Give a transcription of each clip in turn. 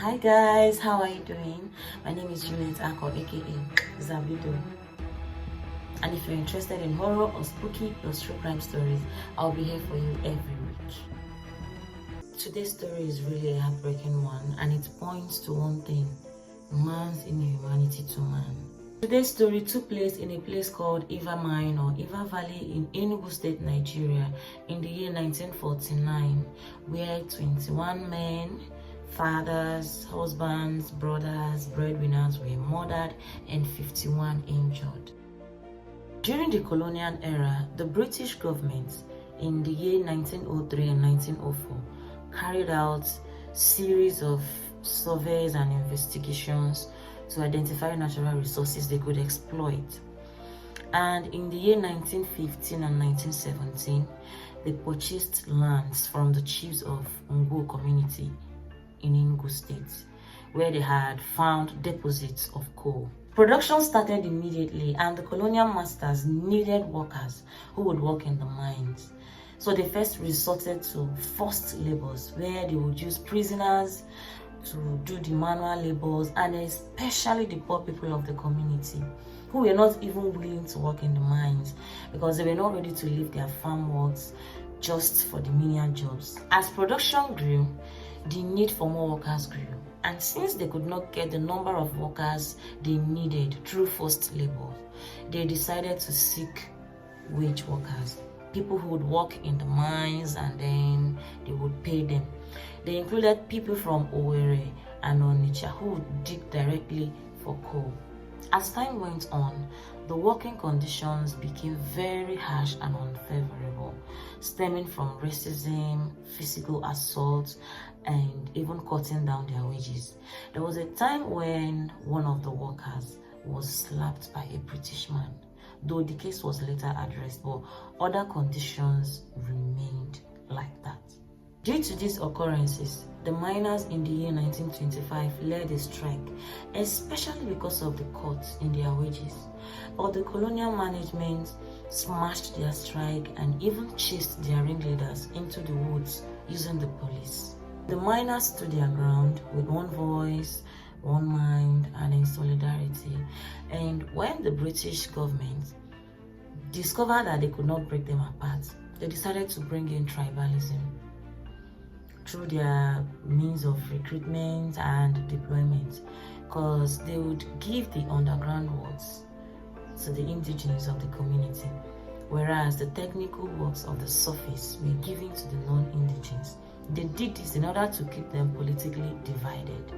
Hi guys, how are you doing? My name is Juliet Ako, aka Zabido. And if you're interested in horror or spooky or true crime stories, I'll be here for you every week. Today's story is really a heartbreaking one, and it points to one thing: man's inhumanity to man. Today's story took place in a place called Iva Valley in Enugu State, Nigeria in the year 1949, where 21 men, fathers, husbands, brothers, breadwinners were murdered and 51 injured. During the colonial era, the British government in the year 1903 and 1904 carried out a series of surveys and investigations to identify natural resources they could exploit. And in the year 1915 and 1917, they purchased lands from the chiefs of Ngwo community in Enugu State, where they had found deposits of coal. Production started immediately, and the colonial masters needed workers who would work in the mines. So they first resorted to forced labors, where they would use prisoners to do the manual labors, and especially the poor people of the community who were not even willing to work in the mines because they were not ready to leave their farm works just for the menial jobs. As production grew, the need for more workers grew, and since they could not get the number of workers they needed through forced labor, they decided to seek wage workers, people who would work in the mines and then they would pay them. They included people from Owerri and Onitsha who would dig directly for coal. As time went on, the working conditions became very harsh and unfavorable, stemming from racism, physical assault, and even cutting down their wages. There was a time when one of the workers was slapped by a British man, though the case was later addressed, but other conditions remained like that. Due to these occurrences, the miners in the year 1925 led a strike, especially because of the cuts in their wages. But the colonial management smashed their strike and even chased their ringleaders into the woods using the police. The miners stood their ground with one voice, one mind, and in solidarity. And when the British government discovered that they could not break them apart, they decided to bring in tribalism through their means of recruitment and deployment, because they would give the underground works to the indigenes of the community, whereas the technical works of the surface were given to the non-indigenes. They did this in order to keep them politically divided.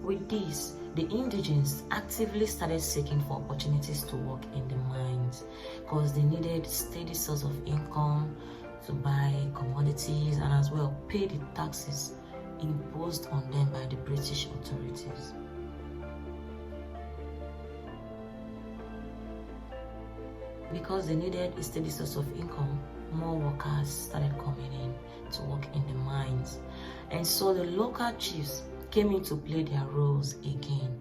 With this, the indigenes actively started seeking for opportunities to work in the mines because they needed steady source of income to buy commodities and as well pay the taxes imposed on them by the British authorities. Because they needed a steady source of income, more workers started coming in to work in the mines. And so the local chiefs came in to play their roles again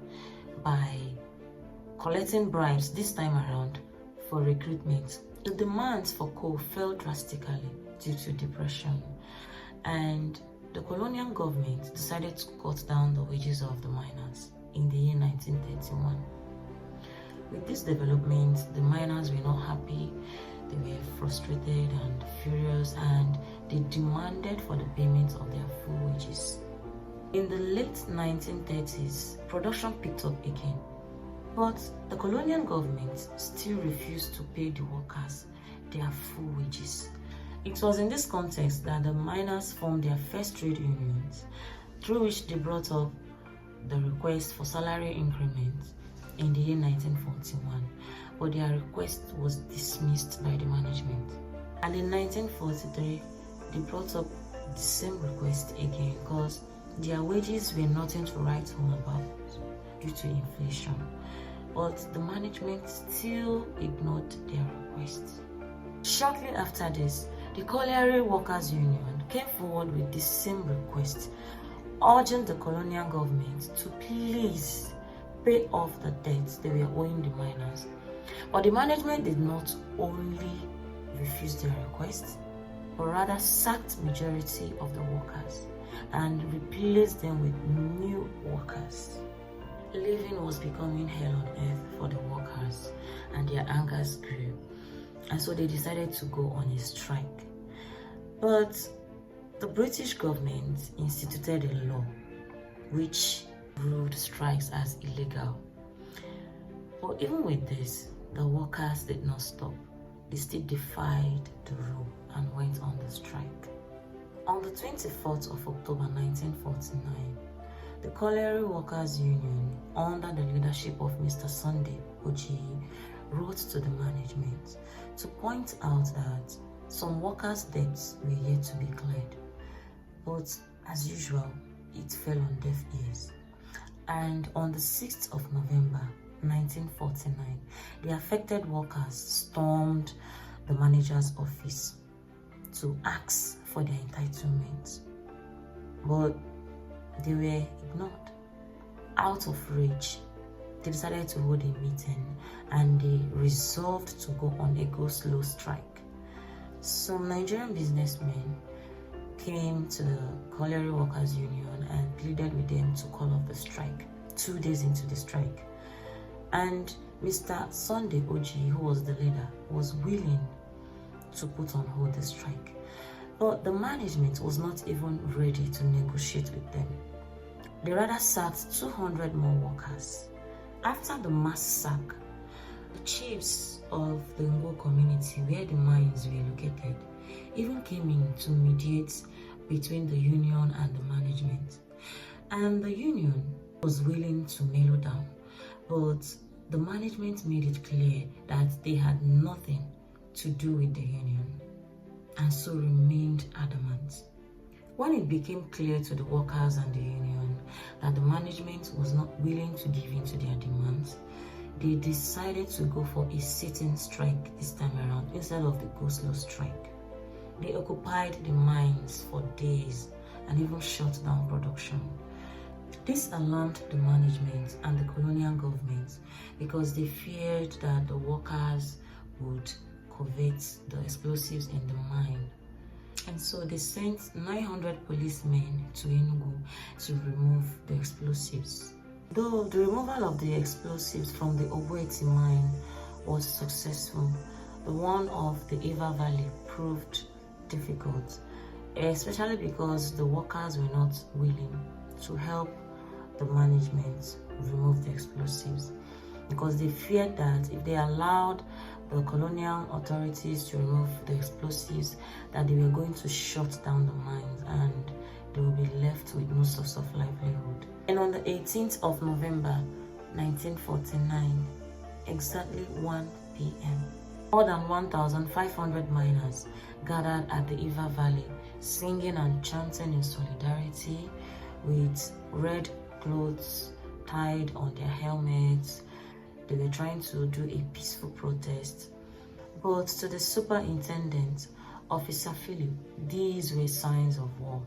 by collecting bribes, this time around for recruitment. The demands for coal fell drastically due to depression, and the colonial government decided to cut down the wages of the miners in the year 1931. With this development, the miners were not happy. They were frustrated and furious, and they demanded for the payment of their full wages. In the late 1930s, production picked up again, but the colonial government still refused to pay the workers their full wages. It was in this context that the miners formed their first trade unions, through which they brought up the request for salary increments in the year 1941, but their request was dismissed by the management. And in 1943, they brought up the same request again because their wages were nothing to write home about due to inflation. But the management still ignored their requests. Shortly after this, the Colliery Workers Union came forward with the same request, urging the colonial government to please pay off the debts they were owing the miners. But the management did not only refuse their request, but rather sacked majority of the workers and replaced them with new Living was becoming hell on earth for the workers, and their angers grew. And so they decided to go on a strike. But the British government instituted a law which ruled strikes as illegal. But even with this, the workers did not stop. They still defied the rule and went on the strike. On the 24th of October 1949, the Colliery Workers' Union, under the leadership of Mr. Sunday Oji, wrote to the management to point out that some workers' debts were yet to be cleared. But as usual, it fell on deaf ears. And on the 6th of November 1949, the affected workers stormed the manager's office to ask for their entitlements. But they were ignored. Out of rage, they decided to hold a meeting and they resolved to go on a go-slow strike. Some Nigerian businessmen came to the Colliery Workers Union and pleaded with them to call off the strike 2 days into the strike. And Mr. Sunday Oji, who was the leader, was willing to put on hold the strike. But the management was not even ready to negotiate with them. They rather sacked 200 more workers. After the mass sack, the chiefs of the Ngo community, where the mines were located, even came in to mediate between the union and the management. And the union was willing to mellow down, but the management made it clear that they had nothing to do with the union, and so remained adamant. When it became clear to the workers and the union that the management was not willing to give in to their demands, they decided to go for a sitting strike this time around instead of the go-slow strike. They occupied the mines for days and even shut down production. This alarmed the management and the colonial government because they feared that the workers would covet the explosives in the mine. And so they sent 900 policemen to Enugu to remove the explosives. Though the removal of the explosives from the Obueti mine was successful, the one of the Iva Valley proved difficult, especially because the workers were not willing to help the management remove the explosives, because they feared that if they allowed the colonial authorities to remove the explosives, that they were going to shut down the mines and they will be left with no source of livelihood. And on the 18th of November 1949, exactly 1 p.m., more than 1,500 miners gathered at the Iva Valley, singing and chanting in solidarity, with red clothes tied on their helmets. They were trying to do a peaceful protest. But to the superintendent, Officer Philip, these were signs of war,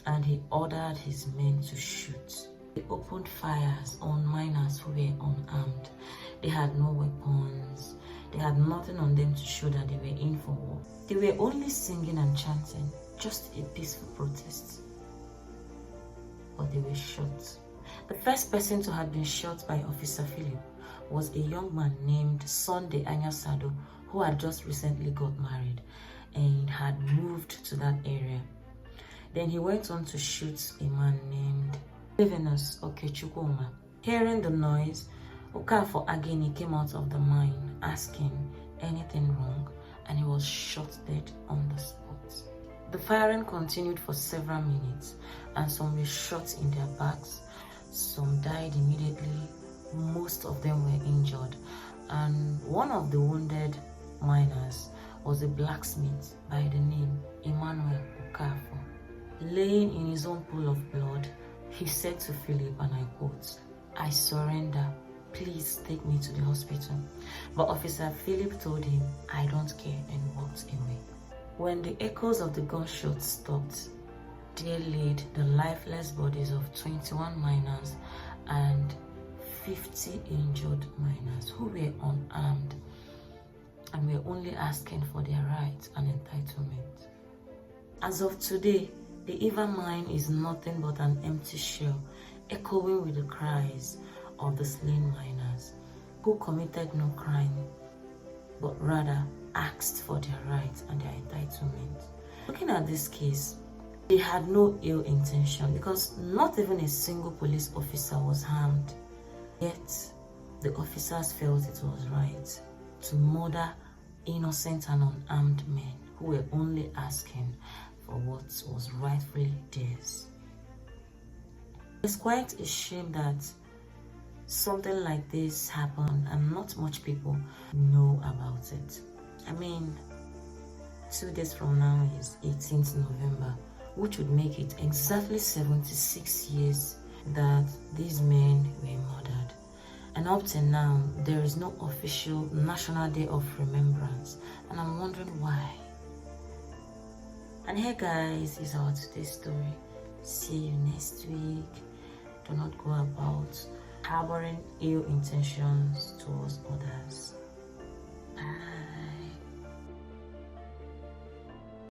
and he ordered his men to shoot. They opened fires on miners who were unarmed. They had no weapons. They had nothing on them to show that they were in for war. They were only singing and chanting, just a peaceful protest. But they were shot. The first person to have been shot by Officer Philip was a young man named Sunday Anyasado, who had just recently got married and had moved to that area. Then he went on to shoot a man named Levinus Okechukwuma. Hearing the noise, Okafor Ageni came out of the mine asking anything wrong, and he was shot dead on the spot. The firing continued for several minutes, and some were shot in their backs. Some died immediately. Most of them were injured, and one of the wounded miners was a blacksmith by the name Emmanuel Okafor. Laying in his own pool of blood, he said to Philip, and I quote, "I surrender. Please take me to the hospital." But Officer Philip told him, "I don't care," and walked away. When the echoes of the gunshots stopped, there laid the lifeless bodies of 21 miners and 50 injured miners who were unarmed and were only asking for their rights and entitlement. As of today, the Iva mine is nothing but an empty shell, echoing with the cries of the slain miners who committed no crime but rather asked for their rights and their entitlement. Looking at this case, they had no ill intention because not even a single police officer was harmed. Yet, the officers felt it was right to murder innocent and unarmed men who were only asking for what was rightfully theirs. It's quite a shame that something like this happened and not much people know about it. I mean, 2 days from now is 18th November, which would make it exactly 76 years that these men were murdered. And up till now, there is no official National Day of Remembrance, and I'm wondering why. And here guys is our today's story. See you next week. Do not go about harboring ill intentions towards others.